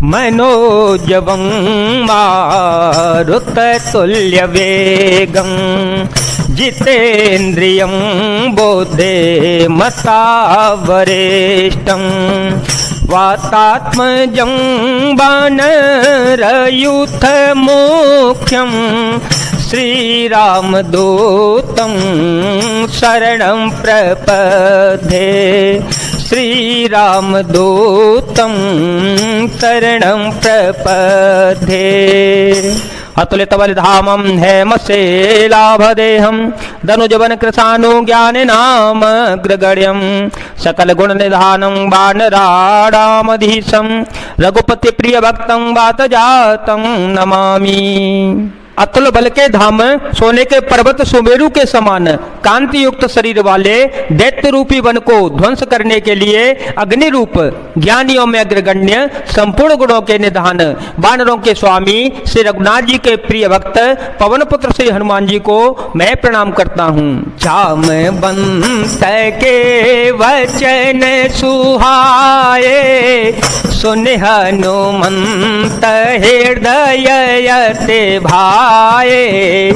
मनोजवं मारुततुल्यवेगं जितेन्द्रियं बोधे मतावरेष्टं वातात्मजं वानरयूथमुख्यं श्रीरामदूतं शरणं प्रपद्ये श्रीरामदूतं शरणं प्रपद्ये। अतुलितबलिधामं हेमशेलाभदेहं धनुजवन कृशानुज्ञाननामग्रगण्यं सकलगुणनिधानं वानराणामधीशं रघुपतिप्रियभक्तं वातजातं नमामि। अतुल बल के धाम, सोने के पर्वत सुमेरु के समान कांति युक्त शरीर वाले दैत्य रूपी वन को ध्वंस करने के लिए अग्नि रूप ज्ञानियों में अग्रगण्य संपूर्ण गुणों के निधान वानरों के स्वामी श्री रघुनाथ जी के प्रिय भक्त पवन पुत्र श्री हनुमान जी को मैं प्रणाम करता हूँ। जामवंत के वचन सुहाए सुन हनुमंत हृदय यते भाए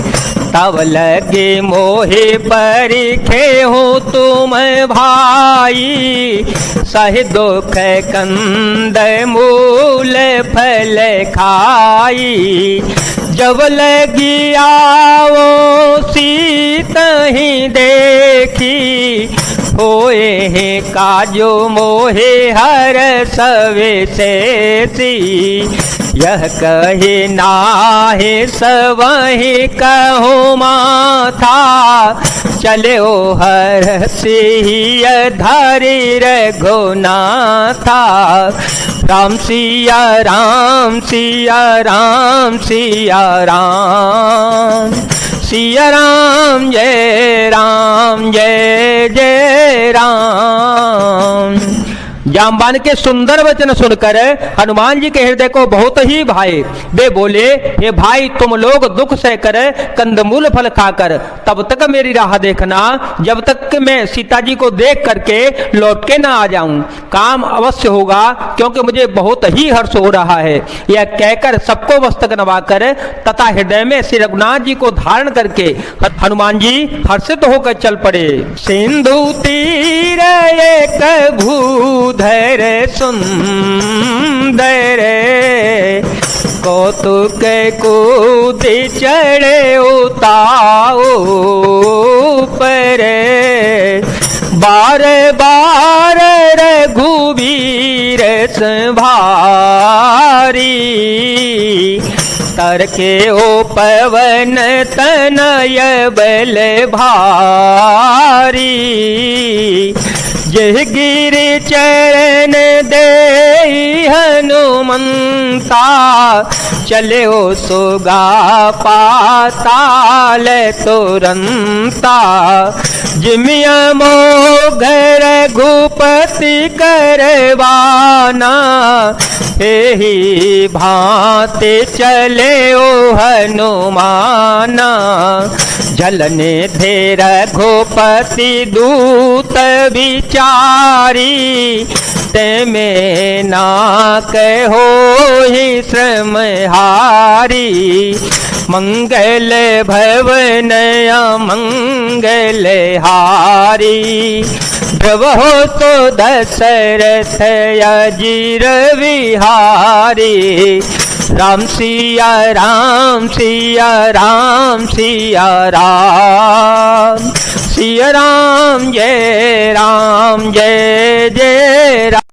तब लगे मोहे परिखे हो तुम भाई सह दुख कंद मूल फल खाई जब लगी आओ सीत ही देखी होए है काजो मोहे हर सवे से यह कहे नाहे सवही कहो माथा चले ओ हर सिंह धारी रघुनाथा राम सिया राम सिया राम सिया राम सिया राम जय जय राम। जामवान के सुंदर वचन सुनकर हनुमान जी के हृदय को बहुत ही भाए। वे बोले, हे भाई तुम लोग दुख सहकर कंदमूल फल खाकर तब तक मेरी राह देखना जब तक कि मैं सीता जी को देख करके लौट के ना आ जाऊं। काम अवश्य होगा क्योंकि मुझे बहुत ही हर्ष हो रहा है। यह कहकर सबको मस्तक नवाकर तथा हृदय में श्री रघुनाथ जी को धारण करके हनुमान जी हर्षित होकर चल पड़े। सिंधु तीर एक भूधर सुंदर कौतुक कूद चढ़े उताओ पर बार बार रघुवीर संभारी तरके ओ पवन तनय बल भारी जय गिरि चरण दे हनुमंता चले ओ सुगा पाताल तुरंता जिमिया मोघर घुपति करवाना ही भांति चले ओ हनुमाना जलने धेर घोपति दूत विचारी ते में ना कहो ही श्रम हारी मंगल भवन मंगल हारी ध्रुवो तो दशरथ अजीर विहारी राम सिया राम सिया राम सिया राम सिया राम जय जय राम।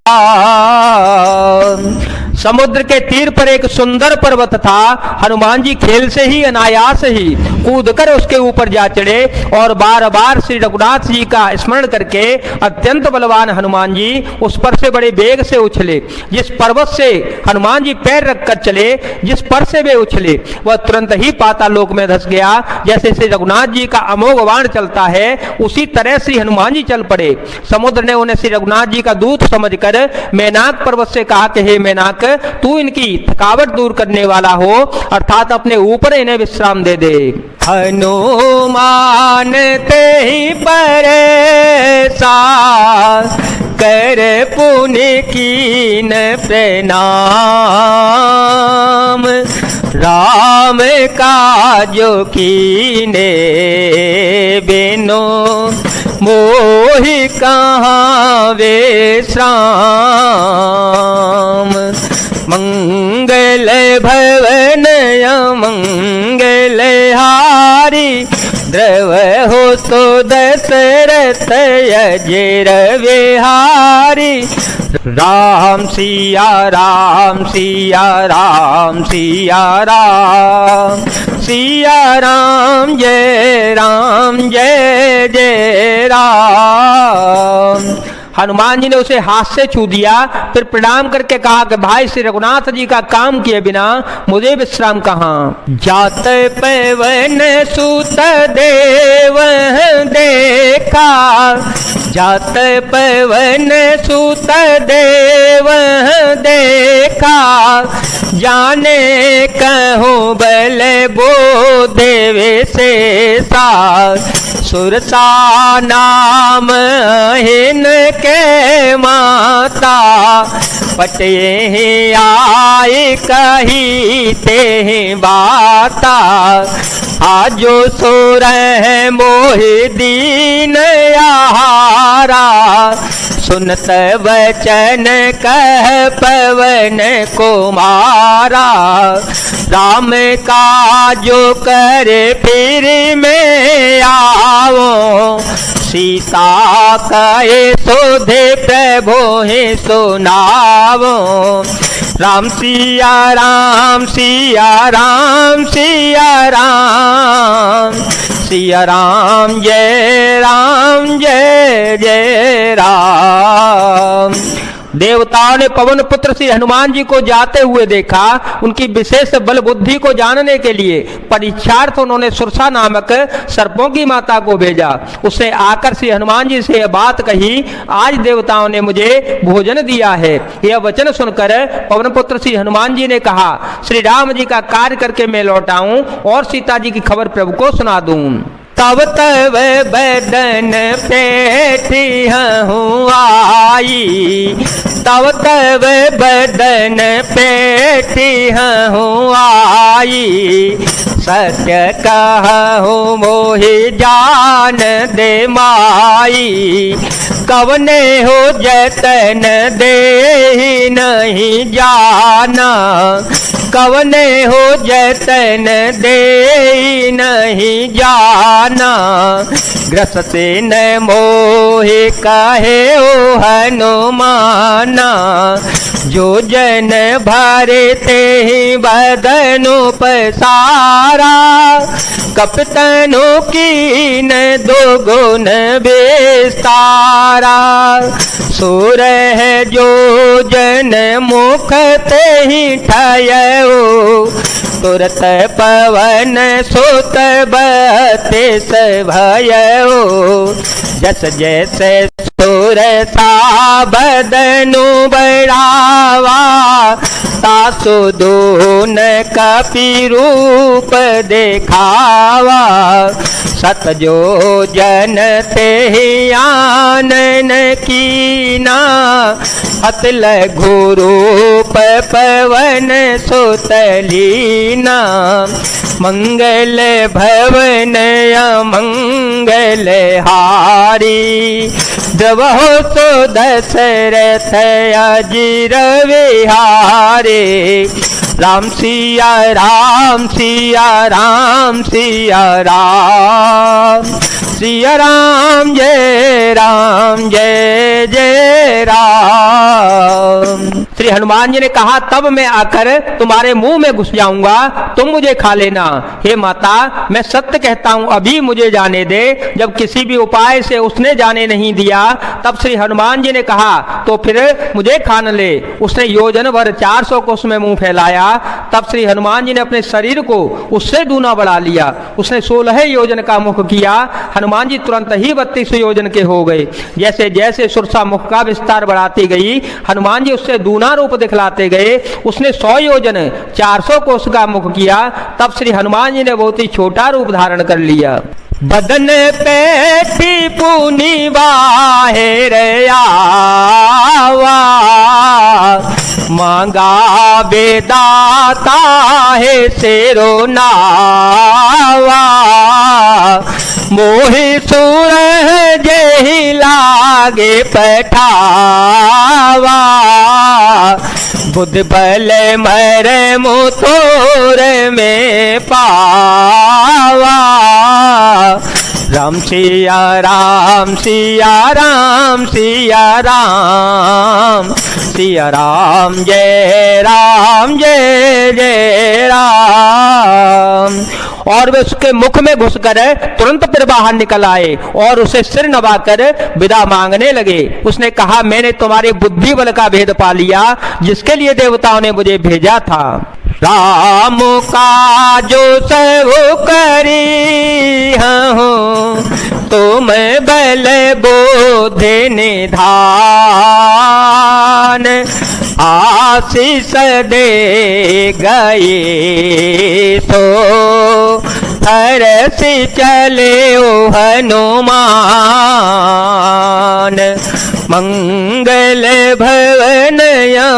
समुद्र के तीर पर एक सुंदर पर्वत था। हनुमान जी खेल से ही अनायास ही कूदकर उसके ऊपर जा चढ़े और बार बार श्री रघुनाथ जी का स्मरण करके अत्यंत बलवान हनुमान जी उस पर से बड़े वेग से उछले। जिस पर्वत से हनुमान जी पैर रखकर चले, जिस पर से वे उछले वह तुरंत ही पाताल लोक में धस गया। जैसे श्री रघुनाथ जी का अमोघ बाण चलता है उसी तरह श्री हनुमान जी चल पड़े। समुद्र ने उन्हें श्री रघुनाथ जी का दूत समझकर मैनाक पर्वत से कहा कि हे मैनाक, तू इनकी थकावट दूर करने वाला हो, अर्थात अपने ऊपर इन्हें विश्राम दे दे। हनुमान ते ही परेशान कर पुण्य कीन प्रणाम। राम काजो कीने बिनो मोहि कहाँ विश्राम। मंगल भवन मंगल हारी द्रव हो तो दशरथ अजर विहारी। राम सिया राम सिया राम सिया राम सिया राम जय जय राम। हनुमान जी ने उसे हाथ से छू दिया, फिर प्रणाम करके कहा कि भाई श्री रघुनाथ जी का काम किए बिना मुझे विश्राम कहाँ। जात पवन सुत देव देखा, जात पवन सुत देव देखा, जाने कहूँ बल बो देव से सा। सुरसा नाम हिन के माता, पटे आए कही ते बाता। आजो सुर मोहि दीन आहारा, सुनत वचन कह पवन कुमारा। राम काजो कर फिर में आओ, सीता कहे सोधे प्रभु ही सुनावो। राम सिया राम सिया राम सिया राम सिया राम जय जय राम। देवताओं ने पवन पुत्र श्री हनुमान जी को जाते हुए देखा। उनकी विशेष बल बुद्धि को जानने के लिए परीक्षार्थ उन्होंने सुरसा नामक सर्पों की माता को भेजा। उसने आकर श्री हनुमान जी से यह बात कही, आज देवताओं ने मुझे भोजन दिया है। यह वचन सुनकर पवन पुत्र श्री हनुमान जी ने कहा, श्री राम जी का कार्य करके मैं लौटाऊं और सीता जी की खबर प्रभु को सुना दूं। तब तब बदन पेठी हूँ आई, तब तब बदन पेठी हूँ आई। सत्य कहूँ मोहि जान दे माई, कवने हो जतन दे नहीं जाना। कवने हो जतन दे नहीं जाना, ग्रसते न मोहि कहे ओ हनुमाना। जो जन भरते ही बदनु पसारा, कपतनु कीन दो गुण विस्तारा। सुर है जो जन मुख ते ही ठयऊ, तुरत पवन सुत बत्तीस भयऊ। जस जैसे सुर सा बदनु बढ़ावा, तासु दून कपि रूप देखावा। सत जो जन ते आनन कीना, अत लघु रूप पवन सुत लीना। मंगल भवन अमंगल हारी, द्रवहो सो दशरथ अजिर विहारे। राम सिया राम सिया राम सिया राम सिया राम जय जय राम। श्री हनुमान जी ने कहा, तब मैं आकर तुम्हारे मुंह में घुस जाऊंगा, तुम मुझे खा लेना। हे माता, मैं सत्य कहता हूं, अभी मुझे जाने दे। जब किसी भी उपाय से उसने जाने नहीं दिया, तब श्री हनुमान जी ने कहा, तो फिर मुझे खान ले। उसने योजन भर 400 कोस में मुंह फैलाया। तब श्री हनुमान जी ने अपने शरीर को उससे दूना बढ़ा लिया। उसने 16 योजन का मुख किया। हनुमान जी तुरंत ही 32 योजन के हो गए। जैसे जैसे सुरसा मुख का विस्तार बढ़ाती गई, हनुमान जी उससे दूना रूप दिखलाते गए। उसने 100 योजन 400 कोस का मुख किया। तब श्री हनुमान जी ने बहुत ही छोटा रूप धारण कर लिया। बदन पेठी पुनी बाहेर आवा, मांगा बेदाता है शेरो नावा, मोहि सूर जेहि लागे पठावा, बुद्ध बल मर मुतोर में पावा। राम सिया राम सिया राम सिया राम, सिया राम जय जय राम। और वे उसके मुख में घुसकर तुरंत फिर बाहर निकल आए और उसे सिर नवाकर विदा मांगने लगे। उसने कहा, मैंने तुम्हारे बुद्धि बल का भेद पा लिया जिसके लिए देवताओं ने मुझे भेजा था। राम का जो सब करी हूँ, तुम बल बोध निधान, आशीष दे गए तो हरस चले ओ हनुमान। मंगल भवन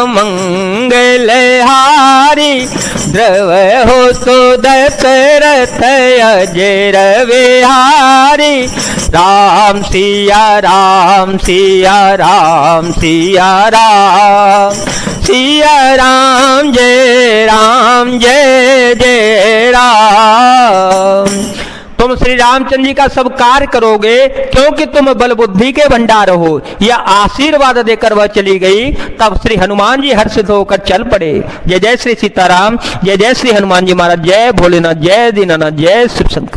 मंगल हारी, द्रव हो तो दशरथ अजर विहारी। राम सिया राम सिया राम सिया राम, सिया राम जय जय राम। तुम श्री रामचंद्र जी का सब कार्य करोगे क्योंकि तुम बल बुद्धि के भंडार हो। यह आशीर्वाद देकर वह चली गई। तब श्री हनुमान जी हर्षित होकर चल पड़े। जय जय श्री सीताराम, जय जय श्री हनुमान जी महाराज, जय भोलेनाथ, जय दीनानाथ, जय शिव शंकर।